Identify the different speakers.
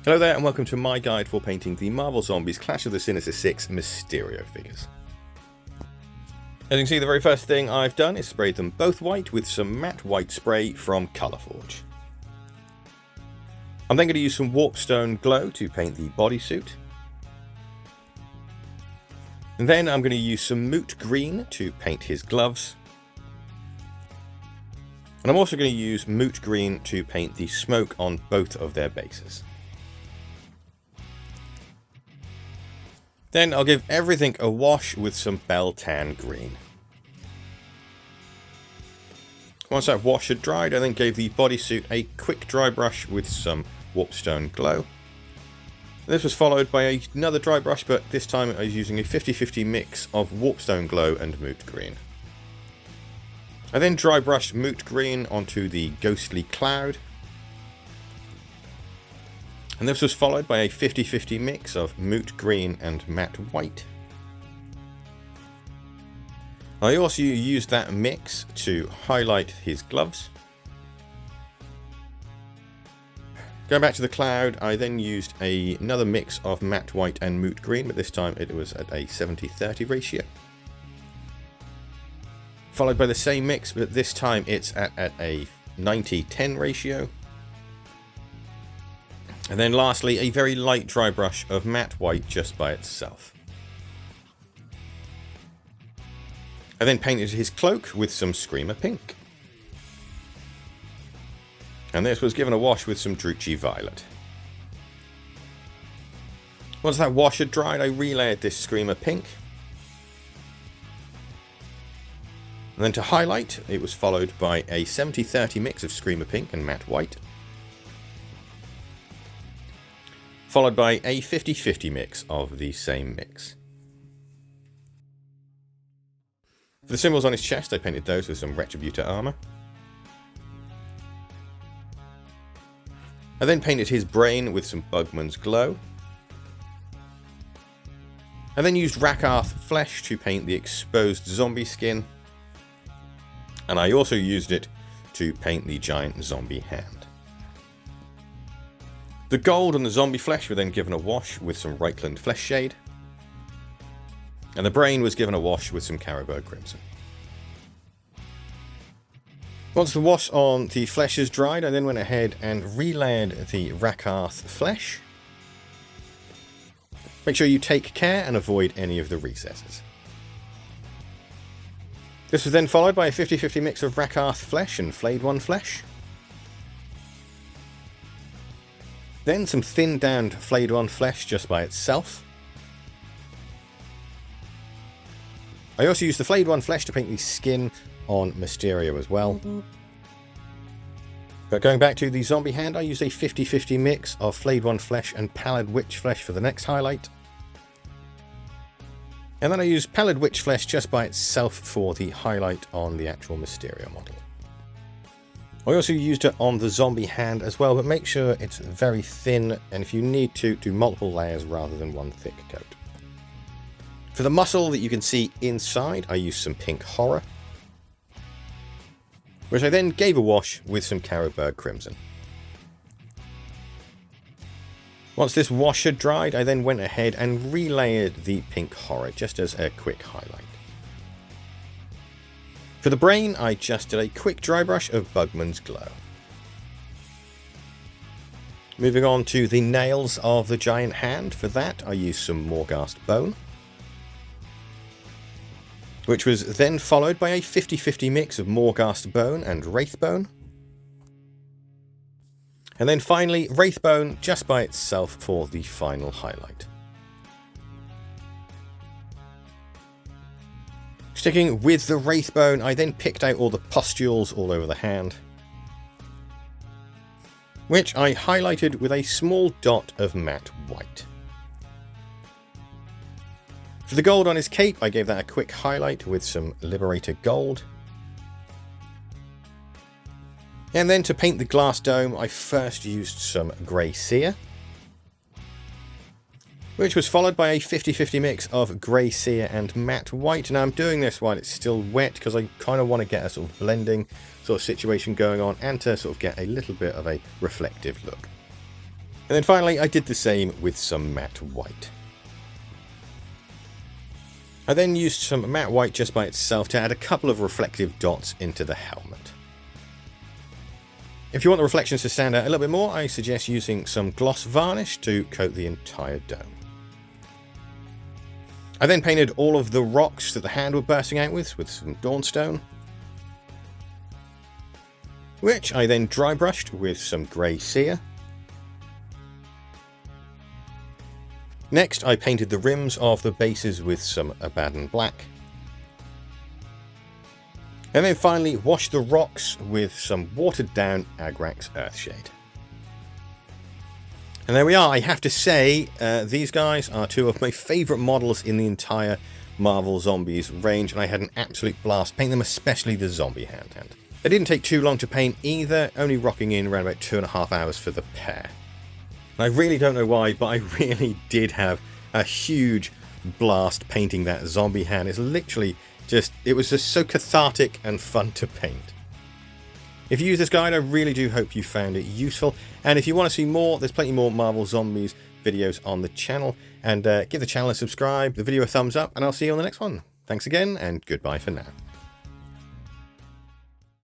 Speaker 1: Hello there and welcome to my guide for painting the Marvel Zombies Clash of the Sinister Six Mysterio figures. As you can see, the very first thing I've done is sprayed them both white with some matte white spray from Colourforge. I'm then going to use some Warpstone Glow to paint the bodysuit. And then I'm going to use some Moot Green to paint his gloves. And I'm also going to use Moot Green to paint the smoke on both of their bases. Then I'll give everything a wash with some Beltan Green. Once that wash had dried, I then gave the bodysuit a quick dry brush with some Warpstone Glow. This was followed by another dry brush, but this time I was using a 50-50 mix of Warpstone Glow and Moot Green. I then dry brushed Moot Green onto the ghostly cloud. And this was followed by a 50-50 mix of Moot Green and Matte White. I also used that mix to highlight his gloves. Going back to the cloud, I then used another mix of Matte White and Moot Green, but this time it was at a 70-30 ratio. Followed by the same mix, but this time it's at a 90-10 ratio. And then lastly, a very light dry brush of matte white just by itself. I then painted his cloak with some Screamer Pink. And this was given a wash with some Druchii Violet. Once that wash had dried, I relayered this Screamer Pink. And then to highlight, it was followed by a 70-30 mix of Screamer Pink and Matte White. Followed by a 50-50 mix of the same mix. For the symbols on his chest, I painted those with some Retributor armor. I then painted his brain with some Bugman's Glow. I then used Rakarth Flesh to paint the exposed zombie skin. And I also used it to paint the giant zombie hand. The gold and the zombie flesh were then given a wash with some Reichland Flesh Shade. And the brain was given a wash with some Carroburg Crimson. Once the wash on the flesh is dried, I then went ahead and relayered the Rakarth Flesh. Make sure you take care and avoid any of the recesses. This was then followed by a 50-50 mix of Rakarth Flesh and Flayed One Flesh. Then some thinned down Flayed One Flesh just by itself. I also used the Flayed One Flesh to paint the skin on Mysterio as well. But going back to the zombie hand, I used a 50-50 mix of Flayed One Flesh and Pallid Witch Flesh for the next highlight. And then I used Pallid Witch Flesh just by itself for the highlight on the actual Mysterio model. I also used it on the zombie hand as well, but make sure it's very thin, and if you need to, do multiple layers rather than one thick coat. For the muscle that you can see inside, I used some Pink Horror, which I then gave a wash with some Carroburg Crimson. Once this wash had dried, I then went ahead and relayered the Pink Horror just as a quick highlight. For the brain, I just did a quick dry brush of Bugman's Glow. Moving on to the nails of the giant hand, for that I used some Morghast Bone, which was then followed by a 50-50 mix of Morghast Bone and Wraithbone. And then finally, Wraithbone just by itself for the final highlight. Sticking with the Wraithbone, I then picked out all the pustules all over the hand, which I highlighted with a small dot of matte white. For the gold on his cape, I gave that a quick highlight with some Liberator Gold. And then to paint the glass dome, I first used some Grey Seer, which was followed by a 50-50 mix of Grey Seer and Matte White. Now I'm doing this while it's still wet because I kind of want to get a sort of blending sort of situation going on and to sort of get a little bit of a reflective look. And then finally, I did the same with some matte white. I then used some matte white just by itself to add a couple of reflective dots into the helmet. If you want the reflections to stand out a little bit more, I suggest using some gloss varnish to coat the entire dome. I then painted all of the rocks that the hand were bursting out with some Dawnstone, which I then dry brushed with some grey cere. Next, I painted the rims of the bases with some Abaddon black. And then finally washed the rocks with some watered down Agrax Earthshade. And there we are. I have to say, these guys are two of my favourite models in the entire Marvel Zombies range, and I had an absolute blast painting them, especially the zombie hand. They didn't take too long to paint either, only rocking in around about 2.5 hours for the pair. And I really don't know why, but I really did have a huge blast painting that zombie hand. It's literally just, it was just so cathartic and fun to paint. If you use this guide, I really do hope you found it useful. And if you want to see more, there's plenty more Marvel Zombies videos on the channel. And give the channel a subscribe, the video a thumbs up, and I'll see you on the next one. Thanks again, and goodbye for now.